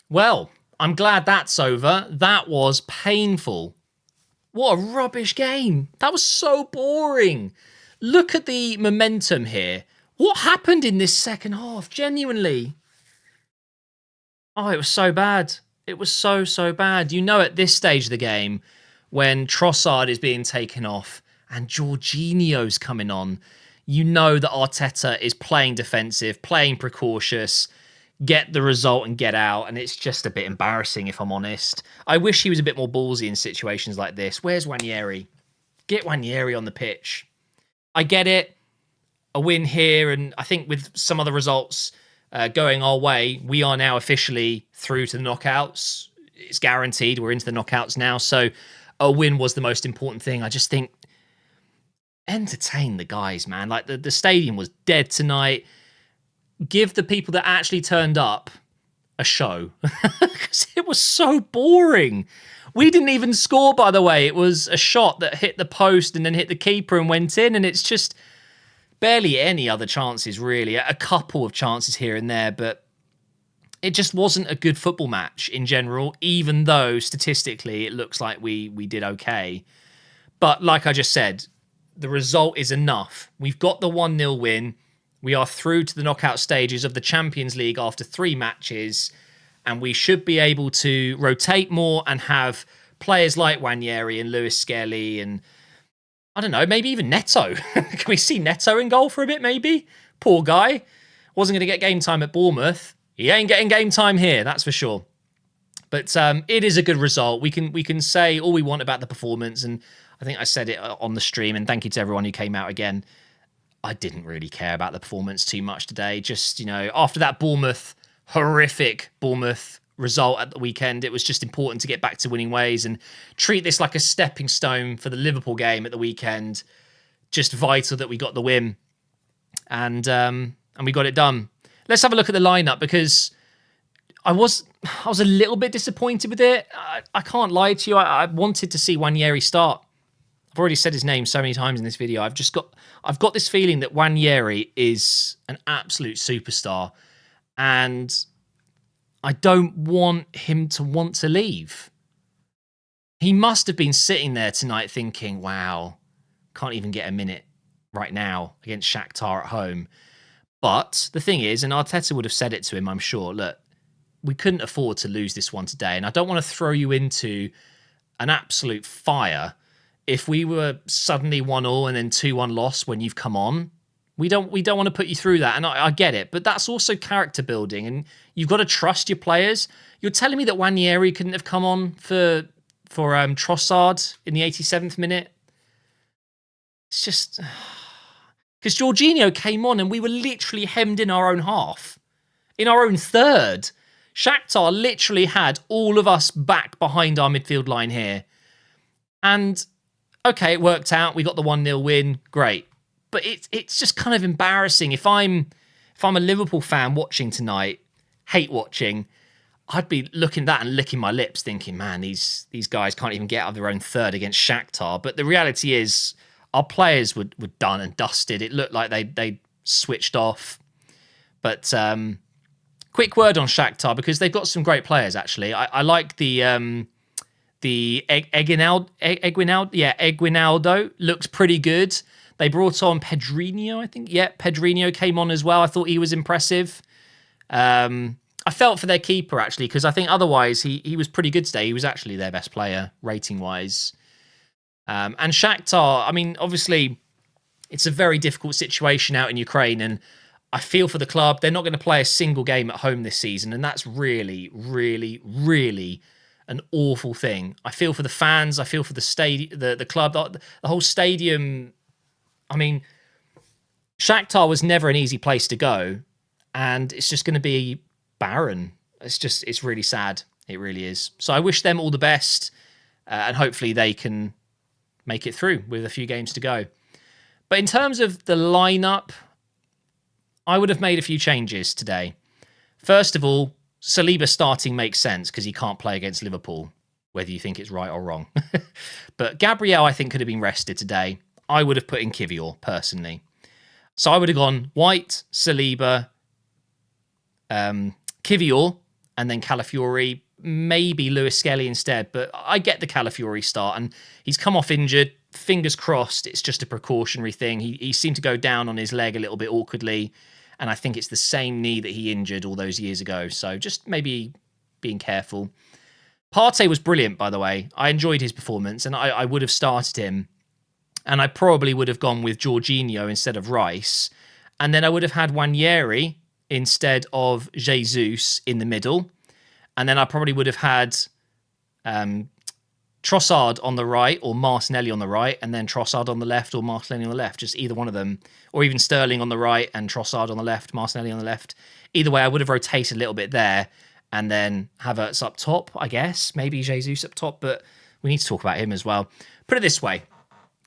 Well, I'm glad that's over. That was painful. What a rubbish game. That was so boring. Look at the momentum here. What happened in this second half? Genuinely. Oh, it was so bad. It was so bad. You know, at this stage of the game, when Trossard is being taken off and Jorginho's coming on, you know that Arteta is playing defensive, playing precautious, get the result and get out. And it's just a bit embarrassing, if I'm honest. I wish he was a bit more ballsy in situations like this. Where's Ranieri? Get Ranieri on the pitch. I get it. A win here, and I think with some other results going our way, we are now officially through to the knockouts. It's guaranteed. We're into the knockouts now. So a win was the most important thing. I just think entertain the guys, man. Like the stadium was dead tonight. Give the people that actually turned up a show because it was so boring. We didn't even score, by the way. It was a shot that hit the post and then hit the keeper and went in, and it's just barely any other chances, really. A couple of chances here and there, but it just wasn't a good football match in general, even though statistically it looks like we did okay. But like I just said, the result is enough. We've got the 1-0 win. We are through to the knockout stages of the Champions League after 3 matches, and we should be able to rotate more and have players like Ranieri and Lewis Skelly and I don't know, maybe even Neto. Can we see Neto in goal for a bit, maybe? Poor guy. Wasn't going to get game time at Bournemouth. He ain't getting game time here, that's for sure. But it is a good result. We can say all we want about the performance, and I think I said it on the stream, and thank you to everyone who came out again. I didn't really care about the performance too much today. Just, after that horrific Bournemouth result at the weekend, it was just important to get back to winning ways and treat this like a stepping stone for the Liverpool game at the weekend. Just vital that we got the win, and we got it done. Let's have a look at the lineup, because I was a little bit disappointed with it. I can't lie to you. I wanted to see Ranieri start. I've already said his name so many times in this video. I've got this feeling that Ranieri is an absolute superstar, and I don't want him to want to leave. He must have been sitting there tonight thinking, wow, can't even get a minute right now against Shakhtar at home. But the thing is, and Arteta would have said it to him, I'm sure, look, we couldn't afford to lose this one today. And I don't want to throw you into an absolute fire if we were suddenly 1-1 and then 2-1 loss when you've come on. We don't want to put you through that, and I get it, but that's also character building, and you've got to trust your players. You're telling me that Ranieri couldn't have come on for Trossard in the 87th minute? It's just because Jorginho came on and we were literally hemmed in our own half, in our own third. Shakhtar literally had all of us back behind our midfield line here, and okay, it worked out. We got the 1-0 win, great. But it's just kind of embarrassing. If I'm a Liverpool fan watching tonight, hate watching, I'd be looking at that and licking my lips thinking, man, these guys can't even get out of their own third against Shakhtar. But the reality is our players were done and dusted. It looked like they switched off. But quick word on Shakhtar, because they've got some great players, actually. I like the Eguinaldo looks pretty good. They brought on Pedrinho, I think. Yeah, Pedrinho came on as well. I thought he was impressive. I felt for their keeper, actually, because I think otherwise he was pretty good today. He was actually their best player, rating-wise. And Shakhtar, I mean, obviously, it's a very difficult situation out in Ukraine, and I feel for the club. They're not going to play a single game at home this season, and that's really, really, really an awful thing. I feel for the fans. I feel for the stadium, the club, the whole stadium. I mean, Shakhtar was never an easy place to go, and it's just going to be barren. It's really sad. It really is. So I wish them all the best, and hopefully they can make it through with a few games to go. But in terms of the lineup, I would have made a few changes today. First of all, Saliba starting makes sense because he can't play against Liverpool, whether you think it's right or wrong. But Gabriel, I think, could have been rested today. I would have put in Kivior, personally. So I would have gone White, Saliba, Kivior, and then Calafiori, maybe Lewis Skelly instead. But I get the Calafiori start, and he's come off injured. Fingers crossed it's just a precautionary thing. He seemed to go down on his leg a little bit awkwardly, and I think it's the same knee that he injured all those years ago. So just maybe being careful. Partey was brilliant, by the way. I enjoyed his performance, and I would have started him. And I probably would have gone with Jorginho instead of Rice. And then I would have had Wanyeri instead of Jesus in the middle. And then I probably would have had Trossard on the right or Martinelli on the right, and then Trossard on the left or Martinelli on the left, just either one of them. Or even Sterling on the right and Trossard on the left, Martinelli on the left. Either way, I would have rotated a little bit there and then Havertz up top, I guess. Maybe Jesus up top, but we need to talk about him as well. Put it this way.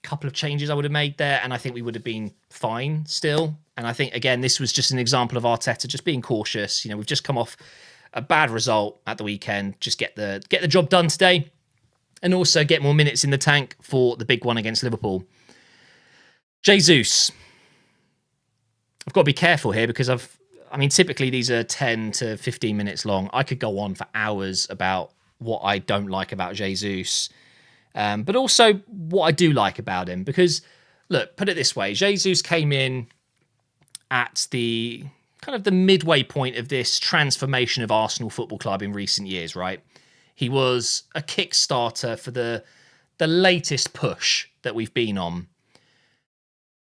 Couple of changes I would have made there, and I think we would have been fine still. And I think, again, this was just an example of Arteta just being cautious. You know, we've just come off a bad result at the weekend. Just get the job done today, and also get more minutes in the tank for the big one against Liverpool. Jesus. I've got to be careful here because typically these are 10 to 15 minutes long. I could go on for hours about what I don't like about Jesus. But also what I do like about him, because look, put it this way, Jesus came in at the kind of the midway point of this transformation of Arsenal Football Club in recent years, right? He was a kickstarter for the latest push that we've been on.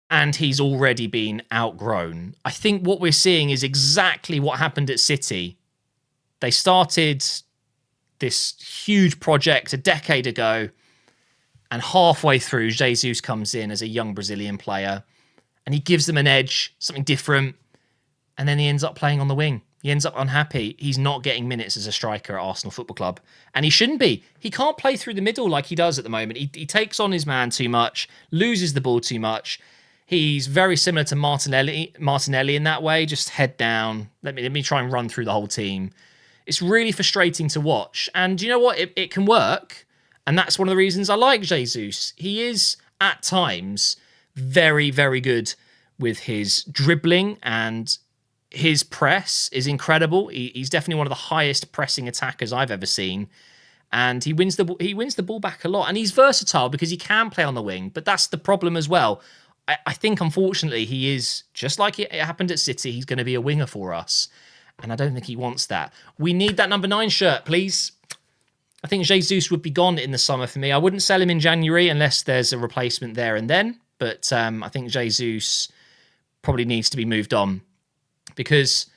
And he's already been outgrown. I think what we're seeing is exactly what happened at City. They started this huge project a decade ago, and halfway through, Jesus comes in as a young Brazilian player, and he gives them an edge, something different, and then he ends up playing on the wing. He ends up unhappy. He's not getting minutes as a striker at Arsenal Football Club, and he shouldn't be. He can't play through the middle like he does at the moment. He takes on his man too much, loses the ball too much. He's very similar to Martinelli in that way, just head down. Let me try and run through the whole team. It's really frustrating to watch, and you know what? It can work. And that's one of the reasons I like Jesus. He is, at times, very, very good with his dribbling, and his press is incredible. He's definitely one of the highest pressing attackers I've ever seen. And he wins the ball back a lot. And he's versatile because he can play on the wing. But that's the problem as well. I think, unfortunately, he is, just like it happened at City, he's going to be a winger for us. And I don't think he wants that. We need that number 9 shirt, please. I think Jesus would be gone in the summer for me. I wouldn't sell him in January unless there's a replacement there and then. But I think Jesus probably needs to be moved on. Because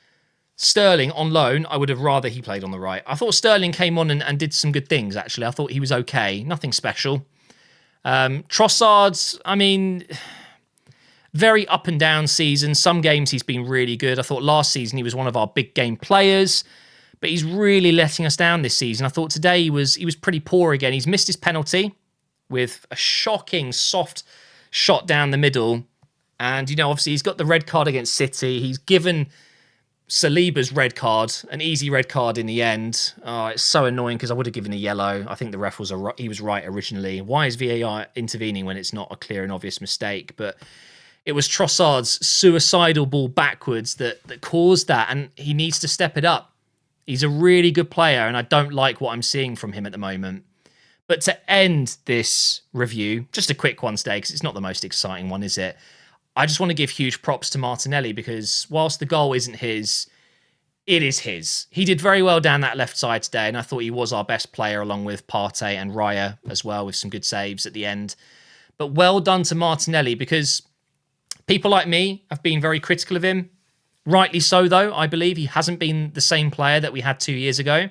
Sterling, on loan, I would have rather he played on the right. I thought Sterling came on and did some good things, actually. I thought he was okay. Nothing special. Trossard, very up and down season. Some games he's been really good. I thought last season he was one of our big game players. But he's really letting us down this season. I thought today he was pretty poor again. He's missed his penalty with a shocking soft shot down the middle. And, obviously he's got the red card against City. He's given Saliba's red card, an easy red card in the end. Oh, it's so annoying because I would have given a yellow. I think the ref was right originally. Why is VAR intervening when it's not a clear and obvious mistake? But it was Trossard's suicidal ball backwards that caused that, and he needs to step it up. He's a really good player, and I don't like what I'm seeing from him at the moment. But to end this review, just a quick one today, because it's not the most exciting one, is it? I just want to give huge props to Martinelli, because whilst the goal isn't his, it is his. He did very well down that left side today, and I thought he was our best player, along with Partey and Raya as well, with some good saves at the end. But well done to Martinelli, because people like me have been very critical of him. Rightly so, though. I believe he hasn't been the same player that we had 2 years ago.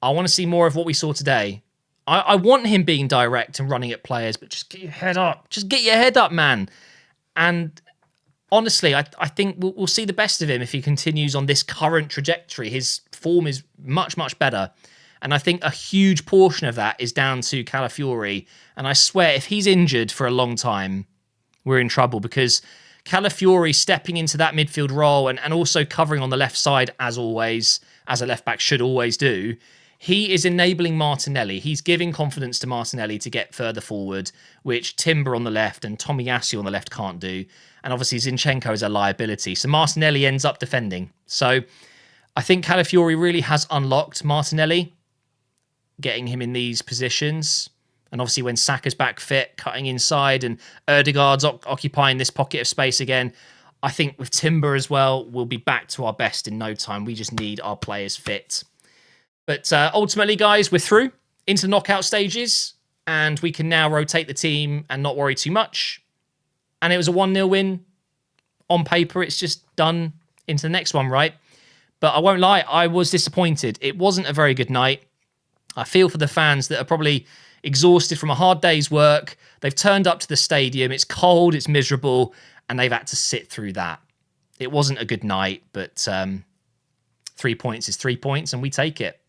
I want to see more of what we saw today. I want him being direct and running at players, but just get your head up. Just get your head up, man. And honestly, I think we'll see the best of him if he continues on this current trajectory. His form is much, much better. And I think a huge portion of that is down to Calafiori. And I swear, if he's injured for a long time, we're in trouble, because Calafiori stepping into that midfield role and also covering on the left side, as always, as a left-back should always do, he is enabling Martinelli. He's giving confidence to Martinelli to get further forward, which Timber on the left and Tomiyasu on the left can't do. And obviously Zinchenko is a liability. So Martinelli ends up defending. So I think Calafiori really has unlocked Martinelli, getting him in these positions. And obviously when Saka's back fit, cutting inside, and Erdegaard's occupying this pocket of space again, I think with Timber as well, we'll be back to our best in no time. We just need our players fit. But ultimately, guys, we're through into the knockout stages, and we can now rotate the team and not worry too much. And it was a 1-0 win. On paper, it's just done into the next one, right? But I won't lie, I was disappointed. It wasn't a very good night. I feel for the fans that are probably exhausted from a hard day's work. They've turned up to the stadium. It's cold, it's miserable, and they've had to sit through that. It wasn't a good night, but 3 points is 3 points, and we take it.